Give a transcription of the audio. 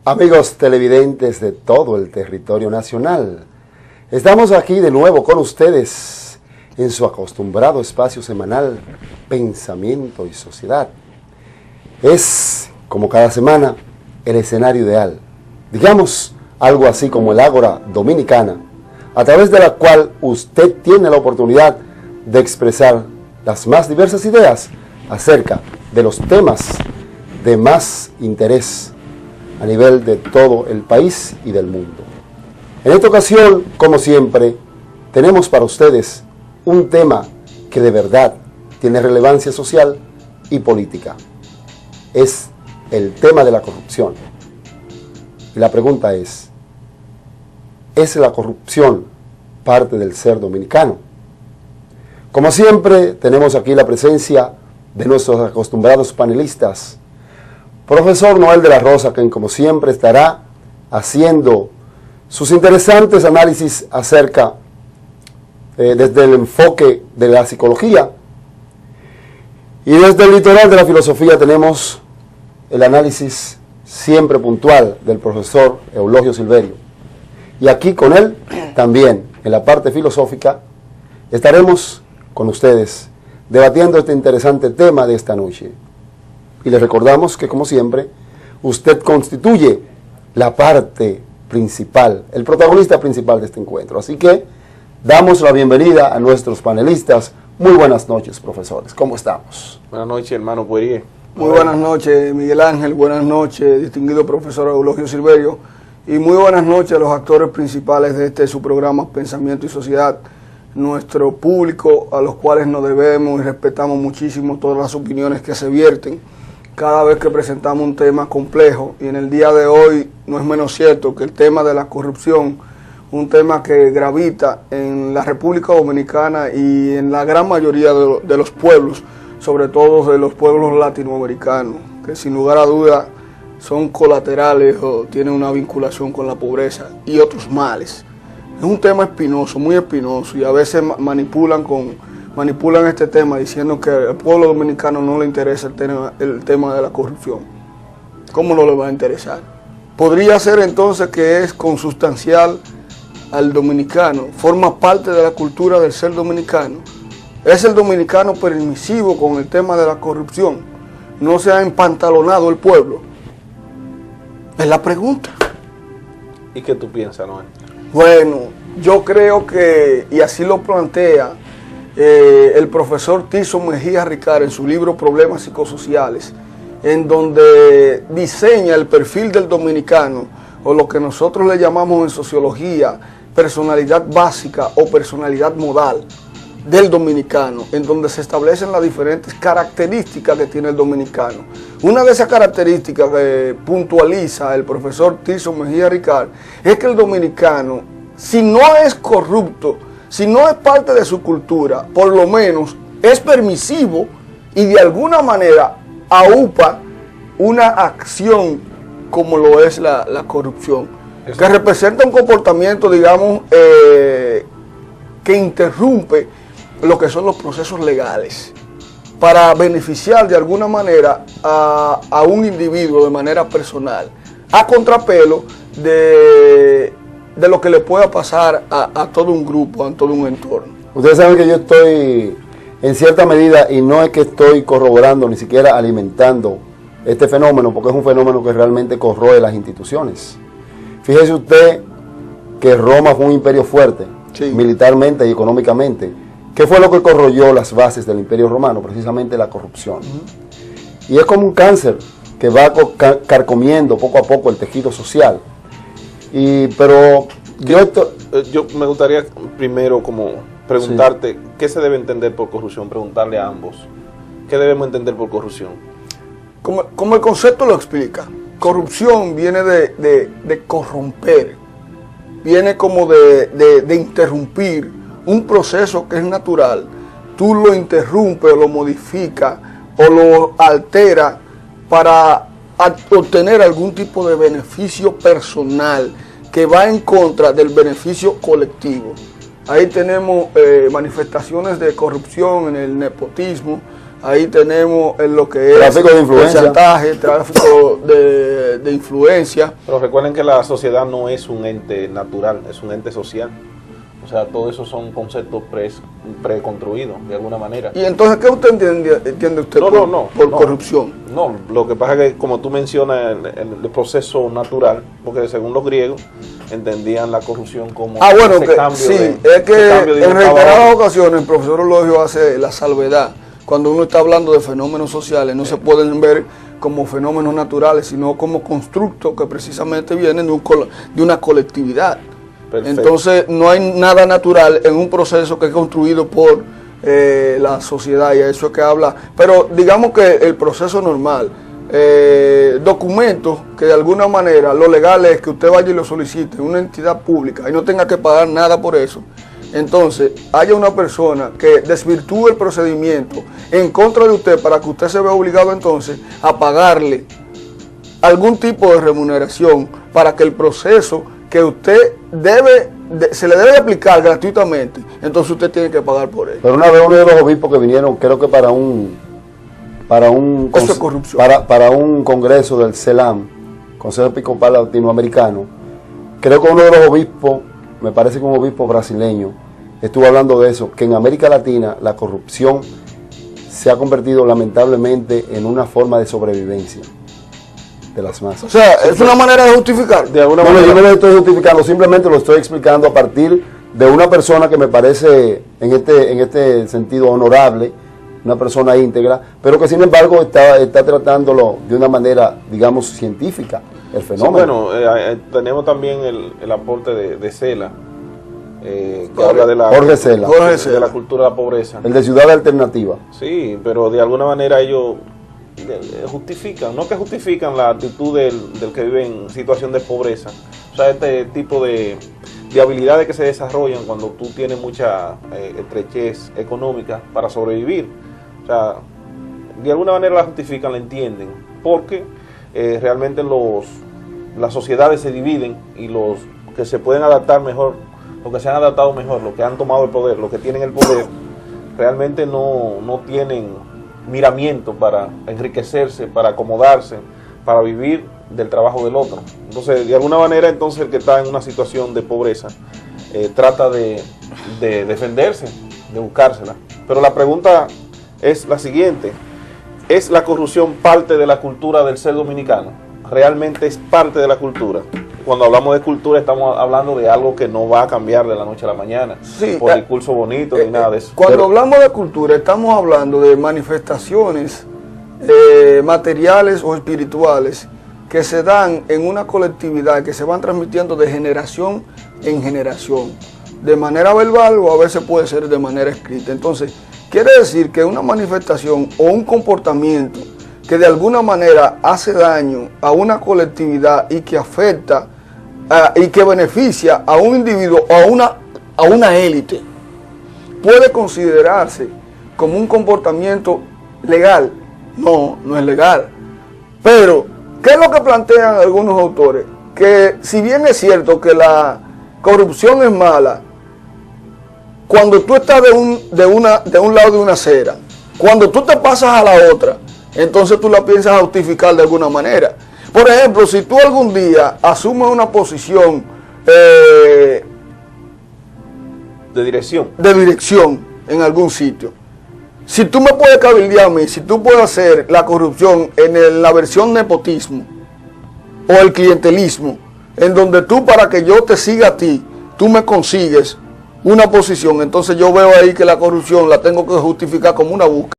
Amigos televidentes de todo el territorio nacional, estamos aquí de nuevo con ustedes en su acostumbrado espacio semanal Pensamiento y Sociedad. Es, como cada semana, el escenario ideal, digamos algo así como el Ágora Dominicana, a través de la cual usted tiene la oportunidad de expresar las más diversas ideas acerca de los temas de más interés a nivel de todo el país y del mundo. En esta ocasión, como siempre, tenemos para ustedes un tema que de verdad tiene relevancia social y política. Es el tema de la corrupción. Y la pregunta ¿es la corrupción parte del ser dominicano? Como siempre, tenemos aquí la presencia de nuestros acostumbrados panelistas. Profesor Noel de la Rosa, quien como siempre estará haciendo sus interesantes análisis acerca, desde el enfoque de la psicología, y desde el litoral de la filosofía tenemos el análisis siempre puntual del profesor Eulogio Silverio. Y aquí con él también, en la parte filosófica, estaremos con ustedes debatiendo este interesante tema de esta noche. Y les recordamos que, como siempre, usted constituye la parte principal, el protagonista principal de este encuentro. Así que damos la bienvenida a nuestros panelistas. Muy buenas noches, profesores. ¿Cómo estamos? Buenas noches, hermano Poirier. Muy buenas noches, Miguel Ángel. Buenas noches, distinguido profesor Eulogio Silverio. Y muy buenas noches a los actores principales de su programa Pensamiento y Sociedad, nuestro público, a los cuales nos debemos y respetamos muchísimo todas las opiniones que se vierten cada vez que presentamos un tema complejo. Y en el día de hoy no es menos cierto que el tema de la corrupción, un tema que gravita en la República Dominicana y en la gran mayoría de los pueblos, sobre todo de los pueblos latinoamericanos, que sin lugar a duda son colaterales o tienen una vinculación con la pobreza y otros males. Es un tema espinoso, muy espinoso, y a veces manipulan este tema diciendo que al pueblo dominicano no le interesa el tema de la corrupción. ¿Cómo no le va a interesar? Podría ser entonces que es consustancial al dominicano, forma parte de la cultura del ser dominicano. ¿Es el dominicano permisivo con el tema de la corrupción? ¿No se ha empantalonado el pueblo? Es la pregunta. ¿Y qué tú piensas, Noel? Bueno, yo creo que, y así lo plantea el profesor Tirso Mejía Ricard en su libro Problemas Psicosociales, en donde diseña el perfil del dominicano, o lo que nosotros le llamamos en sociología personalidad básica o personalidad modal del dominicano, en donde se establecen las diferentes características que tiene el dominicano. Una de esas características que puntualiza el profesor Tirso Mejía Ricard es que el dominicano, si no es corrupto, si no es parte de su cultura, por lo menos es permisivo y de alguna manera aupa una acción como lo es la corrupción, que representa un comportamiento, digamos, que interrumpe lo que son los procesos legales para beneficiar de alguna manera a un individuo de manera personal, a contrapelo de lo que le pueda pasar a todo un grupo, a todo un entorno. Ustedes saben que yo estoy, en cierta medida, y no es que estoy corroborando, ni siquiera alimentando este fenómeno, porque es un fenómeno que realmente corroe las instituciones. Fíjese usted que Roma fue un imperio fuerte, sí, militarmente y económicamente. ¿Qué fue lo que corroyó las bases del Imperio Romano? Precisamente la corrupción. Y es como un cáncer que va carcomiendo poco a poco el tejido social. Pero yo me gustaría primero como preguntarte, sí, ¿qué se debe entender por corrupción? Preguntarle a ambos, ¿qué debemos entender por corrupción? Como el concepto lo explica, corrupción viene de corromper, viene como de interrumpir un proceso que es natural. Tú lo interrumpes o lo modificas o lo alteras para obtener algún tipo de beneficio personal que va en contra del beneficio colectivo. Ahí tenemos manifestaciones de corrupción en el nepotismo, ahí tenemos en lo que tráfico es de influencia, el chantaje, tráfico de influencia. Pero recuerden que la sociedad no es un ente natural, es un ente social. O sea, todo eso son conceptos preconstruidos, de alguna manera. Y entonces, ¿qué usted entiende usted por corrupción? No, lo que pasa es que, como tú mencionas, el proceso natural, porque según los griegos, entendían la corrupción como bueno, ese cambio sí, de, es que en un reiteradas ocasiones el profesor Eulogio hace la salvedad. Cuando uno está hablando de fenómenos sociales, no se pueden ver como fenómenos naturales, sino como constructos que precisamente vienen de una colectividad. Perfecto. Entonces no hay nada natural en un proceso que es construido por la sociedad, y a eso es que habla. Pero digamos que el proceso normal, documentos que de alguna manera lo legal es que usted vaya y lo solicite en una entidad pública y no tenga que pagar nada por eso. Entonces haya una persona que desvirtúe el procedimiento en contra de usted para que usted se vea obligado entonces a pagarle algún tipo de remuneración para que el proceso que usted se le debe aplicar gratuitamente, entonces usted tiene que pagar por él. Pero una vez uno de los obispos que vinieron, creo que para un eso es corrupción. Para un congreso del CELAM, Consejo Episcopal Latinoamericano, creo que uno de los obispos, me parece que un obispo brasileño, estuvo hablando de eso, que en América Latina la corrupción se ha convertido lamentablemente en una forma de sobrevivencia de las masas. O sea, es una manera de justificar. De alguna manera, yo no lo estoy justificando, simplemente lo estoy explicando a partir de una persona que me parece en este sentido honorable, una persona íntegra, pero que sin embargo está tratándolo de una manera, digamos, científica, el fenómeno. Sí, bueno, tenemos también el aporte de Cela, que habla de la, Jorge Cela, de la cultura de la pobreza. El de Ciudad Alternativa. Sí, pero de alguna manera ellos justifican, no que justifican la actitud del que vive en situación de pobreza. O sea, este tipo de habilidades que se desarrollan cuando tú tienes mucha estrechez económica para sobrevivir. O sea, de alguna manera la justifican, la entienden, porque realmente las sociedades se dividen y los que se pueden adaptar mejor, los que se han adaptado mejor, los que han tomado el poder, los que tienen el poder, realmente no tienen miramiento para enriquecerse, para acomodarse, para vivir del trabajo del otro. Entonces, de alguna manera, entonces el que está en una situación de pobreza trata de defenderse, de buscársela. Pero la pregunta es la siguiente: ¿es la corrupción parte de la cultura del ser dominicano? ¿Realmente es parte de la cultura? Cuando hablamos de cultura estamos hablando de algo que no va a cambiar de la noche a la mañana, sí, por discurso bonito ni nada de eso. Cuando hablamos de cultura estamos hablando de manifestaciones materiales o espirituales que se dan en una colectividad, que se van transmitiendo de generación en generación, de manera verbal o a veces puede ser de manera escrita. Entonces, quiere decir que una manifestación o un comportamiento que de alguna manera hace daño a una colectividad y que afecta y que beneficia a un individuo o a una élite, puede considerarse como un comportamiento legal. No, no es legal. Pero, ¿qué es lo que plantean algunos autores? Que si bien es cierto que la corrupción es mala, cuando tú estás de un lado de una acera, cuando tú te pasas a la otra, entonces tú la piensas justificar de alguna manera. Por ejemplo, si tú algún día asumes una posición de dirección en algún sitio, si tú me puedes cabildear a mí, si tú puedes hacer la corrupción en la versión nepotismo o el clientelismo, en donde tú, para que yo te siga a ti, tú me consigues una posición, entonces yo veo ahí que la corrupción la tengo que justificar como una búsqueda.